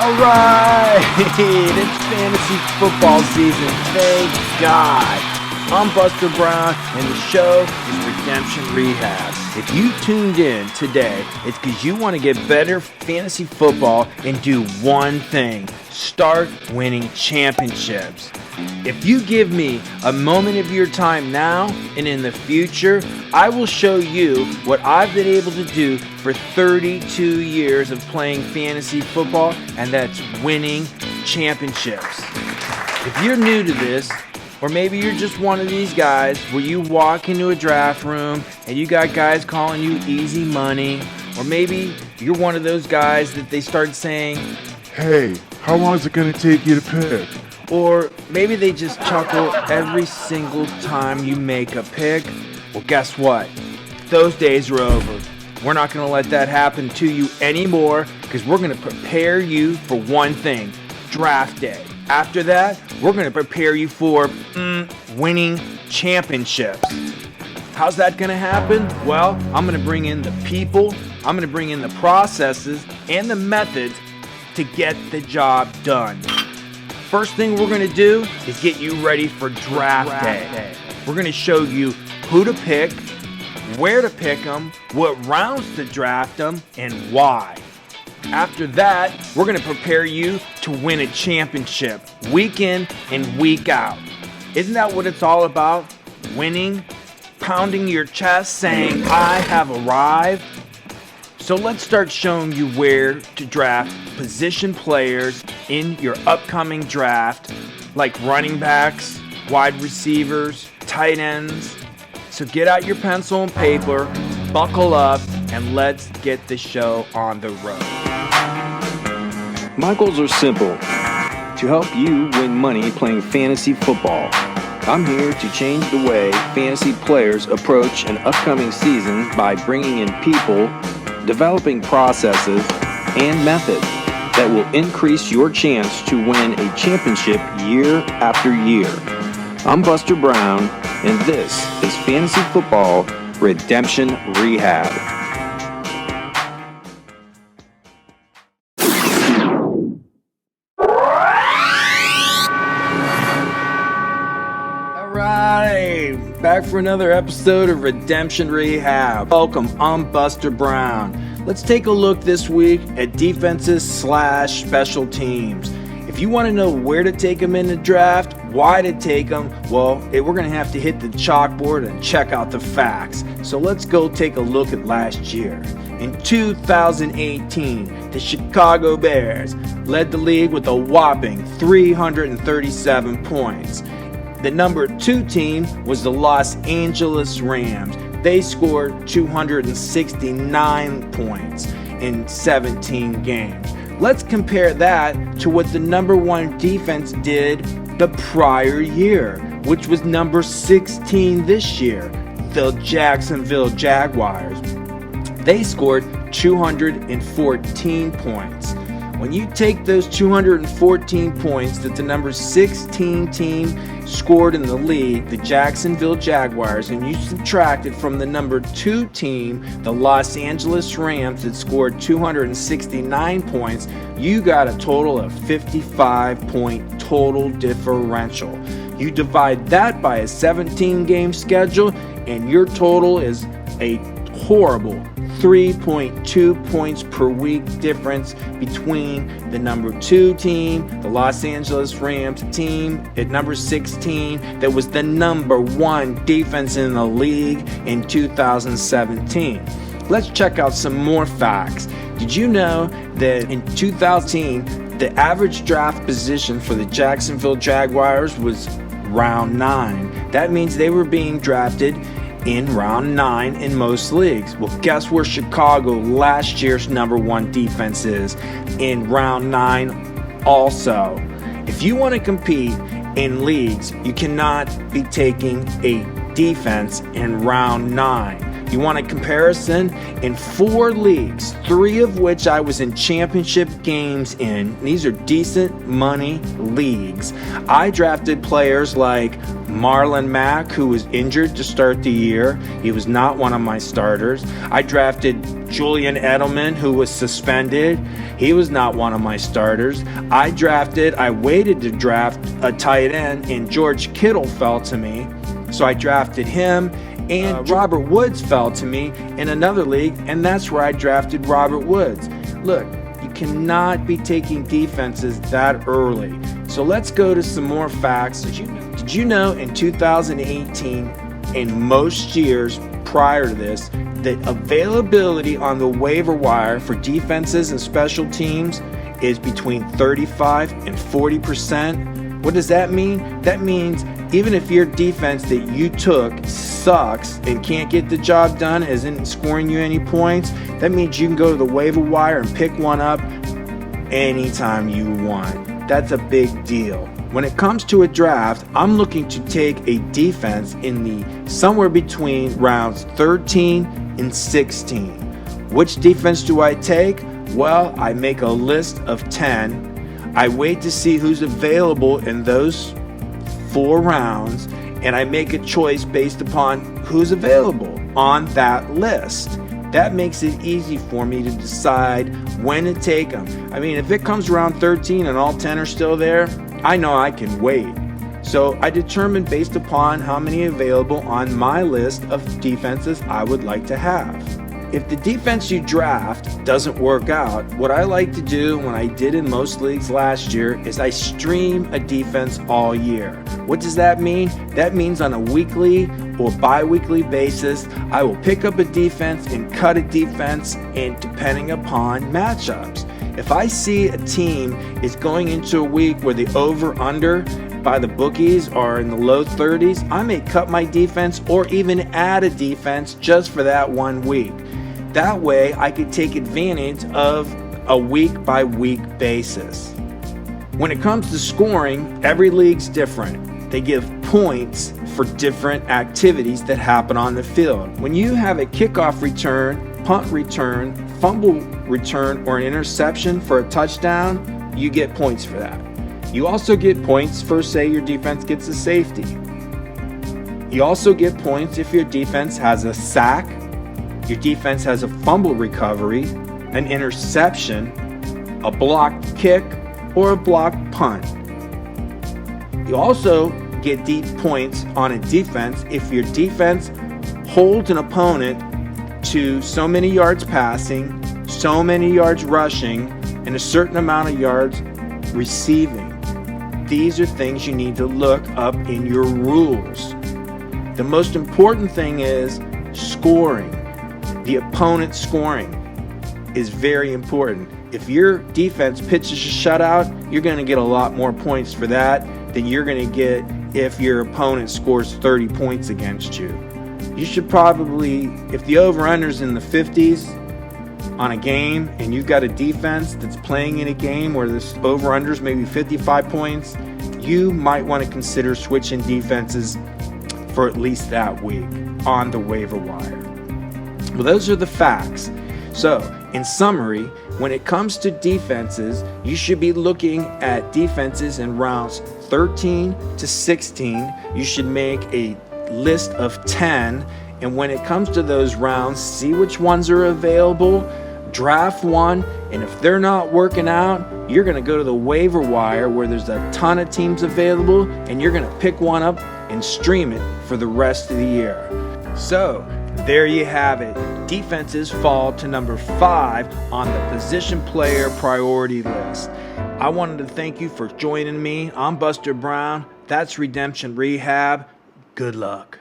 All right, it's fantasy football season, thank God. I'm Buster Brown, and the show is Redemption Rehab. If you tuned in today, it's because you want to get better fantasy football and do one thing: start winning championships. If you give me a moment of your time now and in the future, I will show you what I've been able to do for 32 years of playing fantasy football, and that's winning championships. If you're new to this, or maybe you're just one of these guys where you walk into a draft room and you got guys calling you easy money, or maybe you're one of those guys that they start saying, "Hey, how long is it going to take you to pick?" Or maybe they just chuckle every single time you make a pick. Well, guess what? Those days are over. We're not going to let that happen to you anymore, because we're going to prepare you for one thing: draft day. After that, we're going to prepare you for winning championships. How's that going to happen? Well, I'm going to bring in the people, I'm going to bring in the processes and the methods to get the job done. First thing we're going to do is get you ready for draft day. We're going to show you who to pick, where to pick them, what rounds to draft them, and why. After that, we're going to prepare you to win a championship week in and week out. Isn't that what it's all about? Winning, pounding your chest, saying, "I have arrived." So let's start showing you where to draft position players in your upcoming draft, like running backs, wide receivers, tight ends. So get out your pencil and paper, buckle up, and let's get the show on the road. My goals are simple: to help you win money playing fantasy football. I'm here to change the way fantasy players approach an upcoming season by bringing in people, developing processes, and methods that will increase your chance to win a championship year after year. I'm Buster Brown, and this is Fantasy Football Redemption Rehab. Back for another episode of Redemption Rehab. Welcome, I'm Buster Brown. Let's take a look this week at defenses/special teams. If you want to know where to take them in the draft, why to take them, well, we're going to have to hit the chalkboard and check out the facts. So let's go take a look at last year. In 2018, the Chicago Bears led the league with a whopping 337 points. The number 2 team was the Los Angeles Rams. They scored 269 points in 17 games. Let's compare that to what the number 1 defense did the prior year, which was number 16 this year, the Jacksonville Jaguars. They scored 214 points. When you take those 214 points that the number 16 team scored in the league, the Jacksonville Jaguars, and you subtract it from the number 2 team, the Los Angeles Rams, that scored 269 points, you got a total of 55-point total differential. You divide that by a 17-game schedule, and your total is a horrible 3.2 points per week difference between the number 2 team, the Los Angeles Rams team, at number 16, that was the number 1 defense in the league in 2017. Let's check out some more facts. Did you know that in 2010, the average draft position for the Jacksonville Jaguars was round 9? That means they were being drafted in round 9 in most leagues. Well, guess where Chicago last year's number 1 defense is? In round 9 also. If you want to compete in leagues, you cannot be taking a defense in round 9. You want a comparison? In 4 leagues, 3 of which I was in championship games in, these are decent money leagues, I drafted players like Marlon Mack, who was injured to start the year. He was not one of my starters. I drafted Julian Edelman, who was suspended. He was not one of my starters. I waited to draft a tight end, and George Kittle fell to me. So I drafted him, and Robert Woods fell to me in another league, and that's where I drafted Robert Woods. Look, you cannot be taking defenses that early. So let's go to some more facts. Did you know in 2018 and most years prior to this, the availability on the waiver wire for defenses and special teams is between 35 and 40%? What does that mean? That means even if your defense that you took sucks and can't get the job done, isn't scoring you any points, that means you can go to the waiver wire and pick one up anytime you want. That's a big deal. When it comes to a draft, I'm looking to take a defense in the somewhere between rounds 13 and 16. Which defense do I take? Well, I make a list of 10. I wait to see who's available in those 4 rounds, and I make a choice based upon who's available on that list. That makes it easy for me to decide when to take them. I mean, if it comes around 13 and all 10 are still there, I know I can wait. So I determine based upon how many available on my list of defenses I would like to have. If the defense you draft doesn't work out, what I like to do, when I did in most leagues last year, is I stream a defense all year. What does that mean? That means on a weekly or bi-weekly basis, I will pick up a defense and cut a defense, and depending upon matchups. If I see a team is going into a week where the over-under by the bookies are in the low 30s, I may cut my defense or even add a defense just for that 1 week. That way I could take advantage of a week-by-week basis. When it comes to scoring, every league's different. They give points for different activities that happen on the field. When you have a kickoff return, punt return, fumble return, or an interception for a touchdown, you get points for that. You also get points for, say, your defense gets a safety. You also get points if your defense has a sack, your defense has a fumble recovery, an interception, a blocked kick, or a blocked punt. You also get deep points on a defense if your defense holds an opponent to so many yards passing, so many yards rushing, and a certain amount of yards receiving. These are things you need to look up in your rules. The most important thing is scoring. The opponent's scoring is very important. If your defense pitches a shutout, you're going to get a lot more points for that than you're going to get if your opponent scores 30 points against you. You should probably, if the over-under's in the 50s on a game and you've got a defense that's playing in a game where this over-under's maybe 55 points, you might want to consider switching defenses for at least that week on the waiver wire. Well, those are the facts. So, in summary, when it comes to defenses, you should be looking at defenses in rounds 13 to 16. You should make a list of 10, and when it comes to those rounds, see which ones are available, draft one, and if they're not working out, you're going to go to the waiver wire where there's a ton of teams available, and you're going to pick one up and stream it for the rest of the year. So, there you have it. Defenses fall to number 5 on the position player priority list. I wanted to thank you for joining me. I'm Buster Brown. That's Redemption Rehab. Good luck.